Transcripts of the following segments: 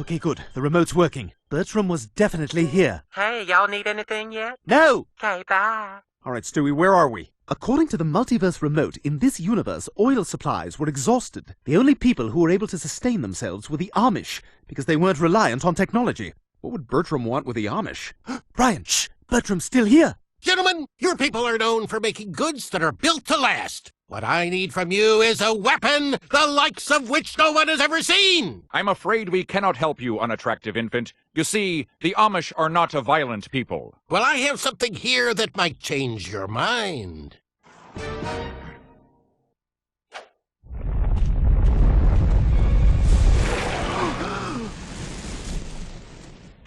Okay, good. The remote's working. Bertram was definitely here. Hey, y'all need anything yet? No! Okay, bye. Alright, Stewie, where are we? According to the Multiverse remote, in this universe, oil supplies were exhausted. The only people who were able to sustain themselves were the Amish, because they weren't reliant on technology. What would Bertram want with the Amish? Brian, shh! Bertram's still here! Gentlemen, your people are known for making goods that are built to last. What I need from you is a weapon, the likes of which no one has ever seen. I'm afraid we cannot help you, unattractive infant. You see, the Amish are not a violent people. Well, I have something here that might change your mind.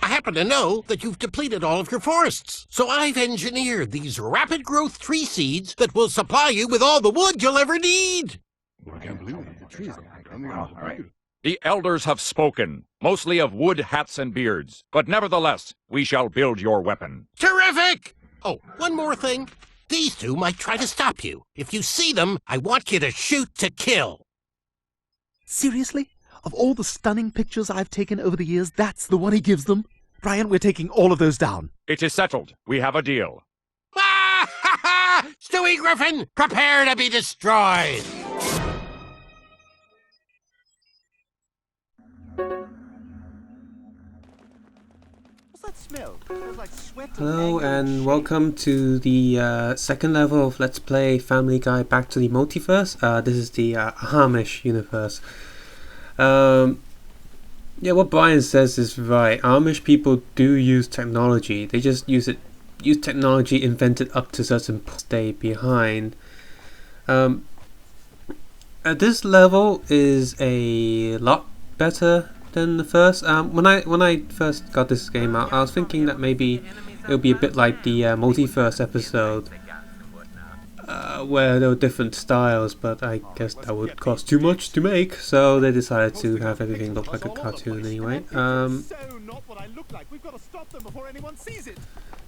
I happen to know that you've depleted all of your forests, so I've engineered these rapid growth tree seeds that will supply you with all the wood you'll ever need. I can't believe it. The trees. All right. The elders have spoken, mostly of wood, hats, and beards. But nevertheless, we shall build your weapon. Terrific! Oh, one more thing. These two might try to stop you. If you see them, I want you to shoot to kill. Seriously? Of all the stunning pictures I've taken over the years, that's the one he gives them? Brian, we're taking all of those down. It is settled. We have a deal. Ah, ha, ha! Stewie Griffin, prepare to be destroyed! What's that smell? It smells like sweat. Hello and welcome to the second level of Let's Play Family Guy Back to the Multiverse. This is the Amish universe. Yeah, what Brian says is right. Amish people do use technology. They just use technology invented up to certain points, stay behind. This level is a lot better than the first. When I first got this game out, I was thinking that maybe it would be a bit like the Multiverse episode, where there were different styles, but I guess that would cost too much to make, so they decided to have everything look like a cartoon anyway.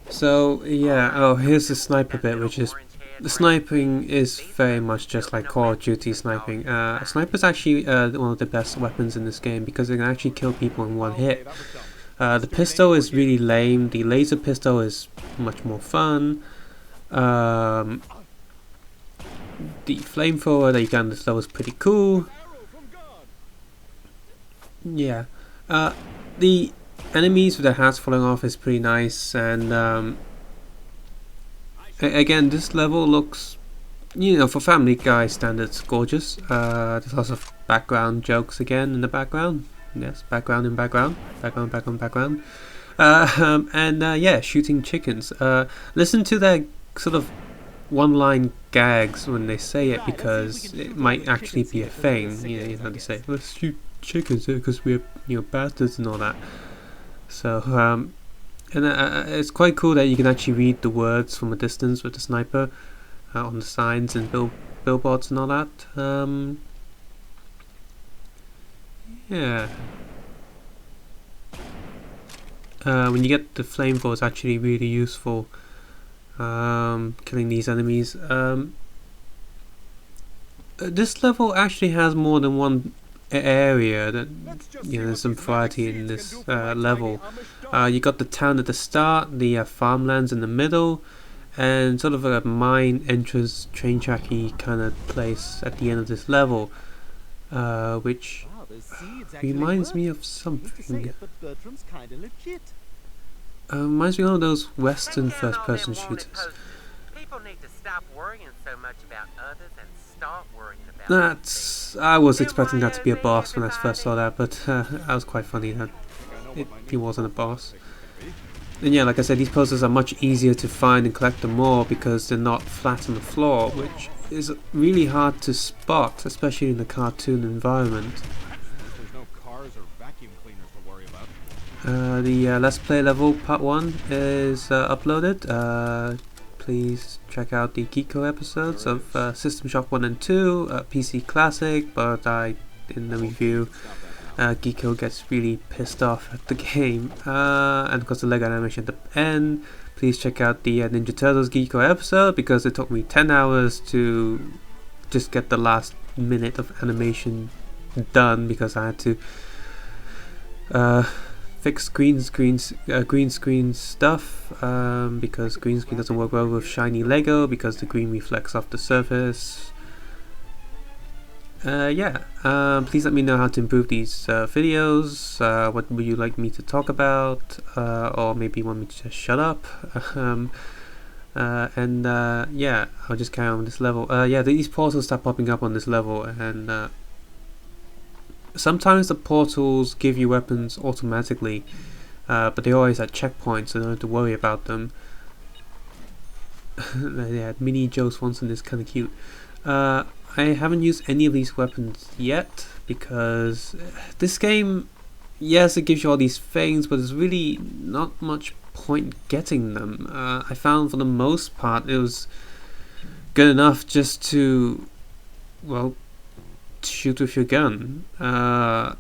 So yeah, oh, here's the sniper bit, which is, the sniping is very much just like Call of Duty sniping. Sniper's actually one of the best weapons in this game because it can actually kill people in one hit. The pistol is really lame. The laser pistol is much more fun. The flamethrower that you got in this level is pretty cool. Yeah. The enemies with their hats falling off is pretty nice, and again, this level looks, you know, for Family Guy standards, gorgeous. There's lots of background jokes again in the background. Yes, background in background. Background. Yeah, shooting chickens. Listen to their sort of one-line gags when they say it, because it might actually be a thing. You know, they say, let's shoot chickens because we're, you know, bastards and all that. So it's quite cool that you can actually read the words from a distance with the sniper on the signs and billboards and all that. Yeah. When you get the flamethrower, it's actually really useful. Killing these enemies. This level actually has more than one area. That, you know, there's some variety in this level. You got the town at the start, the farmlands in the middle, and sort of a mine entrance train tracky kind of place at the end of this level, which reminds me of something. Reminds me of one of those Western first-person shooters. People need to stop worrying so much about others and start worrying about That's... I was expecting that to be a boss when I first saw that, but that was quite funny that he wasn't a boss. And yeah, like I said, these posters are much easier to find and collect them more because they're not flat on the floor, which is really hard to spot, especially in the cartoon environment. The Let's Play level part 1 is uploaded. Please check out the Geeko episodes of System Shock 1 and 2, PC Classic, but in the review, Geeko gets really pissed off at the game, and of course the Lego animation at the end. Please check out the Ninja Turtles Geeko episode, because it took me 10 hours to just get the last minute of animation done, because I had to fix green screen stuff, because green screen doesn't work well with shiny Lego because the green reflects off the surface. Please let me know how to improve these videos. What would you like me to talk about, or maybe you want me to just shut up? Yeah, I'll just carry on with this level. Yeah, these portals start popping up on this level, and sometimes the portals give you weapons automatically, but they're always at checkpoints, so you don't have to worry about them. Yeah, Mini Joe Swanson is kind of cute. I haven't used any of these weapons yet because this game, yes, it gives you all these things, but there's really not much point getting them. I found for the most part it was good enough just to, well, shoot with your gun. I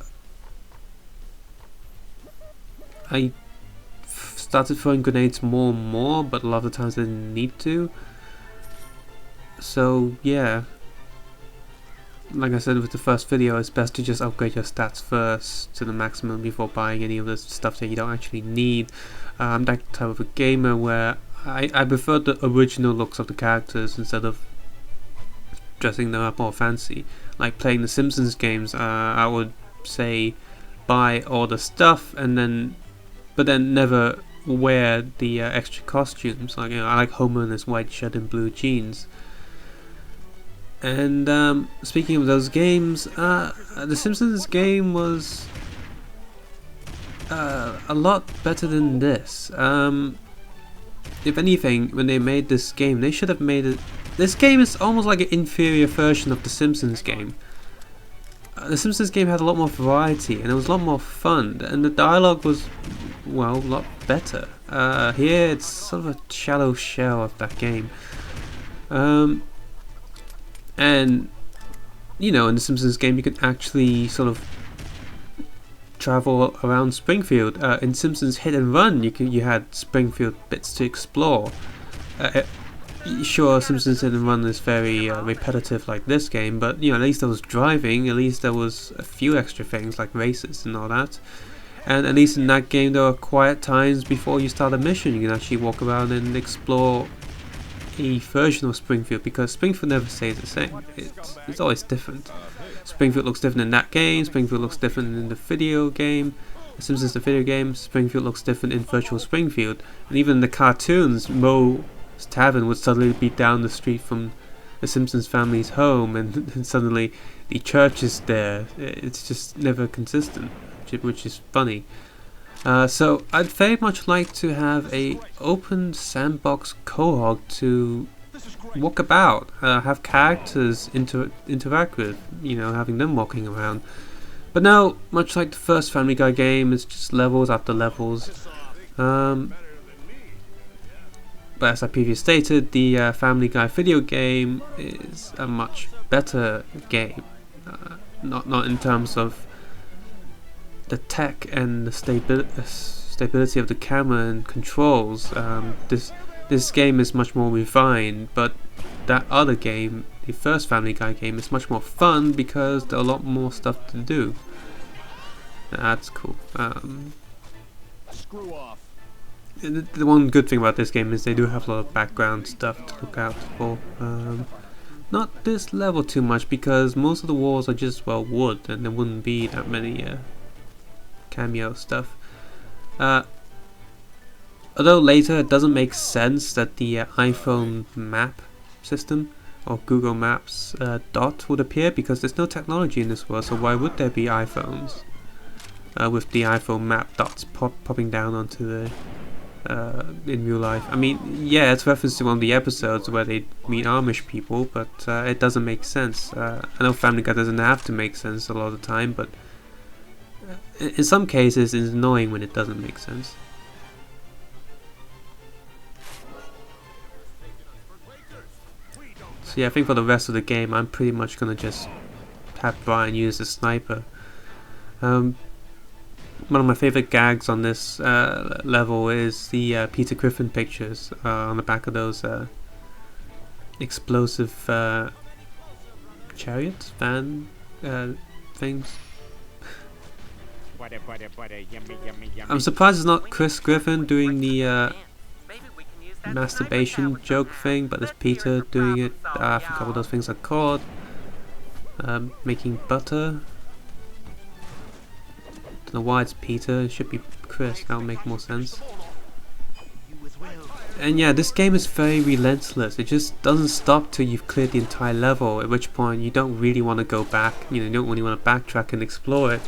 started throwing grenades more and more, but a lot of the times I didn't need to. So yeah, like I said with the first video, it's best to just upgrade your stats first to the maximum before buying any of the stuff that you don't actually need. I'm that type of a gamer where I prefer the original looks of the characters instead of dressing them up all fancy. Like playing the Simpsons games, I would say buy all the stuff but then never wear the extra costumes. Like, you know, I like Homer in his white shirt and blue jeans. And speaking of those games, the Simpsons game was a lot better than this. If anything, when they made this game, they should have made it. This game is almost like an inferior version of the Simpsons game. The Simpsons game had a lot more variety and it was a lot more fun, and the dialogue was, well, a lot better. Here it's sort of a shallow shell of that game. And you know, in the Simpsons game you could actually sort of travel around Springfield. In Simpsons Hit and Run you had Springfield bits to explore. Sure, Simpsons Hit and Run is very repetitive like this game, but you know, at least there was driving, at least there was a few extra things like races and all that. And at least in that game there were quiet times before you start a mission. You can actually walk around and explore a version of Springfield, because Springfield never stays the same. It's always different. Springfield looks different in that game, Springfield looks different in the video game, Simpsons the video game, Springfield looks different in Virtual Springfield, and even in the cartoons, Moe's Tavern would suddenly be down the street from the Simpsons family's home, and suddenly the church is there. It's just never consistent, which is funny. So I'd very much like to have a open sandbox co-op to walk about, have characters interact with, you know, having them walking around. But now, much like the first Family Guy game, it's just levels after levels. But as I previously stated, the Family Guy video game is a much better game. Not in terms of the tech and the stability of the camera and controls. This game is much more refined, but that other game, the first Family Guy game, is much more fun because there are a lot more stuff to do. That's cool. Screw off. The one good thing about this game is they do have a lot of background stuff to look out for. Not this level too much, because most of the walls are just, well, wood, and there wouldn't be that many cameo stuff. Although later it doesn't make sense that the iPhone map system or Google Maps dot would appear, because there's no technology in this world, so why would there be iPhones with the iPhone map dots popping down onto the in real life? I mean, yeah, it's referenced to one of the episodes where they meet Amish people, but it doesn't make sense. I know Family Guy doesn't have to make sense a lot of the time, but in some cases it's annoying when it doesn't make sense. So yeah, I think for the rest of the game I'm pretty much gonna just have Brian use the sniper. One of my favorite gags on this level is the Peter Griffin pictures on the back of those explosive chariots, van things. I'm surprised it's not Chris Griffin doing the Maybe we can use that masturbation cyber joke tower thing, but it's to steer Peter for doing it. problem I solving, forgot what those things are called. Making butter. Don't know why it's Peter. It should be Chris. That would make more sense. And yeah, this game is very relentless. It just doesn't stop till you've cleared the entire level, at which point you don't really want to go back. You know, you don't really want to backtrack and explore it.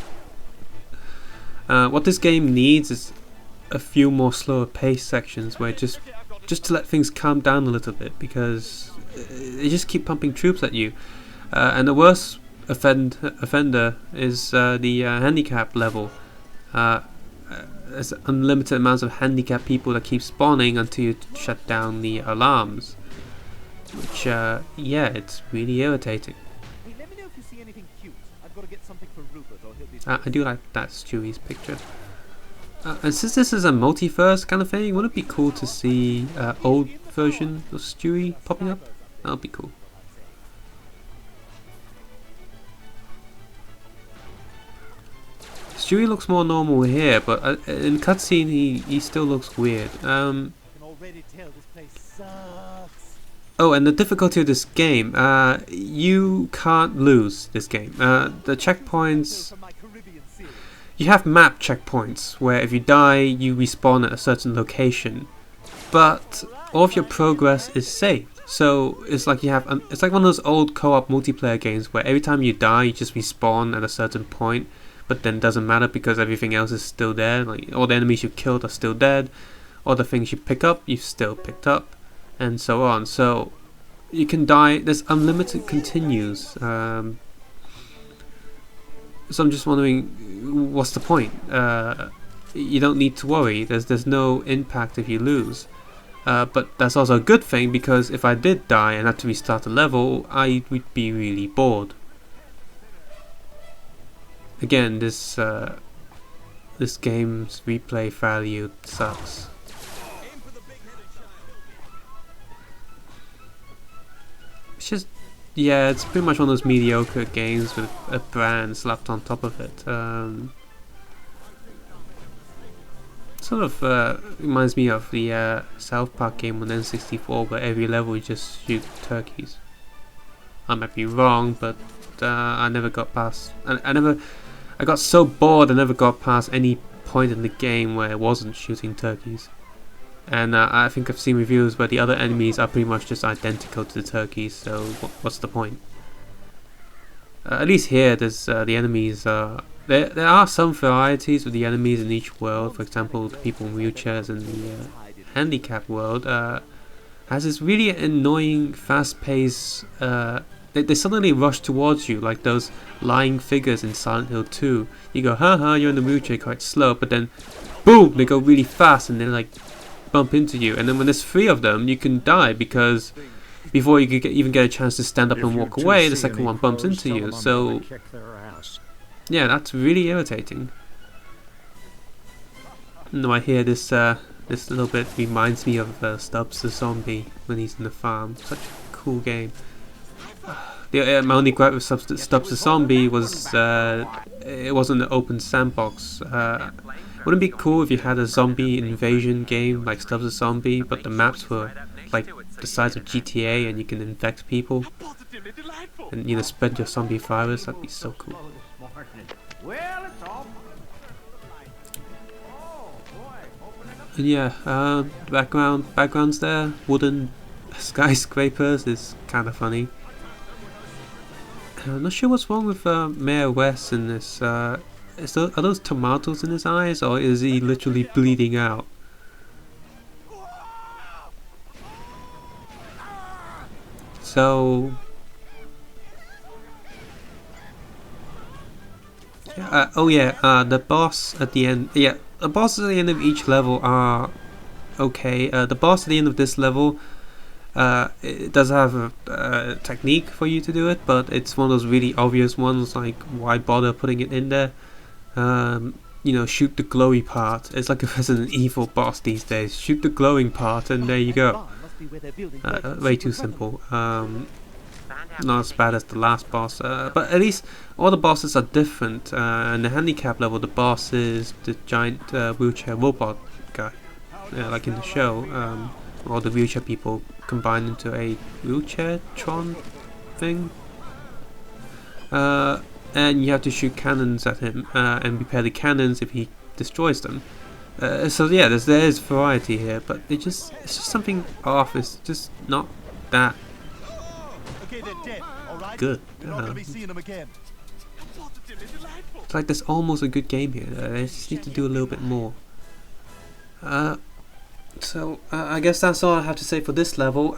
What this game needs is a few more slower pace sections where just to let things calm down a little bit, because they just keep pumping troops at you. And the worst offender is the handicap level. There's unlimited amounts of handicapped people that keep spawning until you shut down the alarms, which yeah, it's really irritating. Hey, let me know if you see anything cute. I've got to get something for Rupert, or he'll be I do like that Stewie's picture. And since this is a multiverse kind of thing, wouldn't it be cool to see old version of Stewie popping up? That would be cool. Stewie looks more normal here, but in cutscene he still looks weird. can already tell this place sucks. Oh, and the difficulty of this game, you can't lose this game. The checkpoints, From my Caribbean series. you have map checkpoints where if you die you respawn at a certain location, but all of your progress is saved. So it's like you have, it's like one of those old co-op multiplayer games where every time you die you just respawn at a certain point, but then it doesn't matter because everything else is still there. Like all the enemies you killed are still dead, all the things you pick up you've still picked up, and so on. So you can die. There's unlimited continues. So I'm just wondering, what's the point? You don't need to worry. There's no impact if you lose. But that's also a good thing, because if I did die and had to restart the level, I would be really bored. Again, this game's replay value sucks. It's just, yeah, it's pretty much one of those mediocre games with a brand slapped on top of it. Sort of reminds me of the South Park game on N64, where every level you just shoot turkeys. I might be wrong, but I never got past. I got so bored I never got past any point in the game where it wasn't shooting turkeys. And I think I've seen reviews where the other enemies are pretty much just identical to the turkeys, so what's the point? At least here, there's the enemies. There are some varieties with the enemies in each world. For example, the people in wheelchairs in the handicap world has this really annoying, fast-paced. They suddenly rush towards you like those lying figures in Silent Hill 2. You go, haha, you're in the wheelchair, quite slow, but then, boom, they go really fast and they like bump into you. And then when there's 3 of them, you can die because before you could even get a chance to stand up and walk away, the second one bumps into you. So, yeah, that's really irritating. No, I hear this this little bit reminds me of Stubbs the Zombie when he's in the farm. Such a cool game. My only gripe with Stubbs the Zombie was it wasn't an open sandbox. Wouldn't it be cool if you had a zombie invasion game like Stubbs the Zombie, but the maps were like the size of GTA and you can infect people and, you know, spread your zombie virus? That'd be so cool. And yeah, backgrounds there, wooden skyscrapers is kind of funny. I'm not sure what's wrong with Mayor West in this. Are those tomatoes in his eyes, or is he literally bleeding out? So, the boss at the end. Yeah, the bosses at the end of each level are okay. The boss at the end of this level, it does have a technique for you to do it, but it's one of those really obvious ones. Like, why bother putting it in there? You know, shoot the glowy part. It's like a Resident Evil boss these days. Shoot the glowing part, and there you go. Way too simple. not as bad as the last boss, but at least all the bosses are different. In the handicap level, the boss is the giant wheelchair robot guy, like in the show. All the wheelchair people combined into a wheelchair Tron thing. And you have to shoot cannons at him and repair the cannons if he destroys them. So yeah, there is variety here, but it's just something off. It's just not that good. It's like there's almost a good game here. I just need to do a little bit more. So I guess that's all I have to say for this level.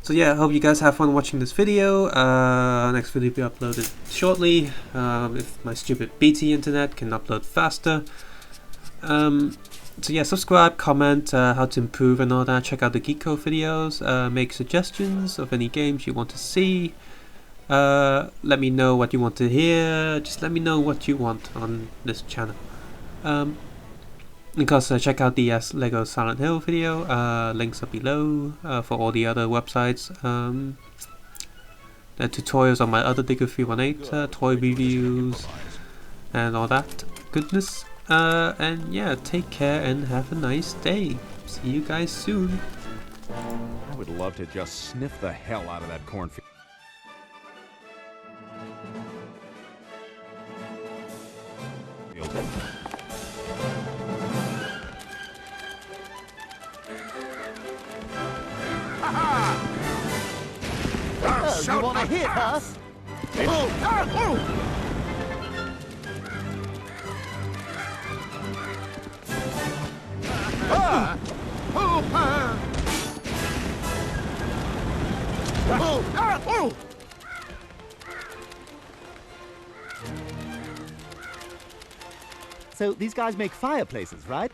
So yeah, I hope you guys have fun watching this video. Next video will be uploaded shortly, if my stupid BT internet can upload faster. So yeah, subscribe, comment how to improve and all that. Check out the Geek Code videos, make suggestions of any games you want to see. Let me know what you want to hear. Just let me know what you want on this channel. Of course, check out the Lego Silent Hill video, links are below for all the other websites. The tutorials on my other Digger318, toy reviews, and all that goodness. And yeah, take care and have a nice day. See you guys soon. I would love to just sniff the hell out of that cornfield. You want to hit us? So these guys make fireplaces, right?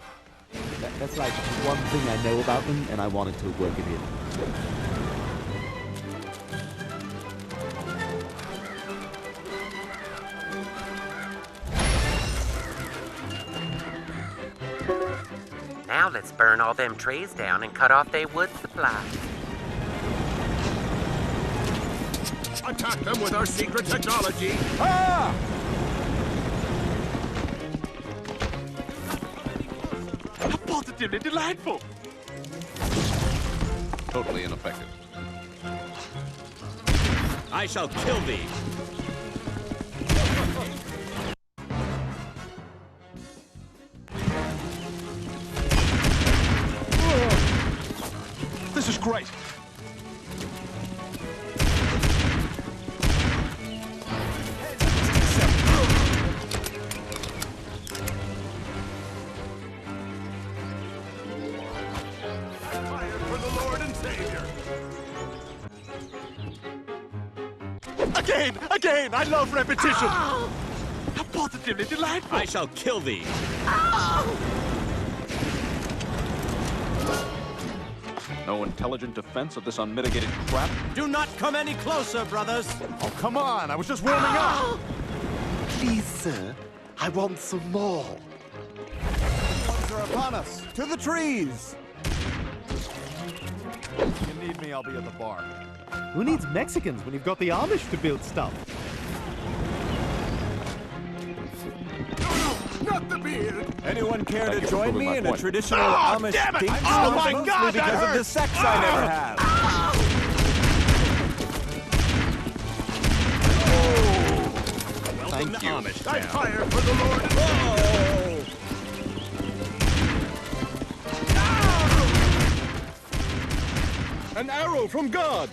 That's like one thing I know about them, and I wanted to work it in. Now let's burn all them trees down and cut off their wood supply. Attack them with our secret technology! Ah! Positively delightful! Totally ineffective. I shall kill thee! This is great. Again! I love repetition! How positively delightful! I shall kill thee! No intelligent defense of this unmitigated crap? Do not come any closer, brothers! Oh, come on. I was just warming up. Please, sir, I want some more. Ones are upon us. To the trees. If you need me, I'll be at the bar. Who needs Mexicans when you've got the Amish to build stuff? Not the beard! Anyone care Thank to you for join proving me my in a point. traditional Amish damn it! date? Oh my Mostly God, that because of the hurts! sex I never had. Welcome Thank to you. Amish town. I fire for the Lord and An arrow from God.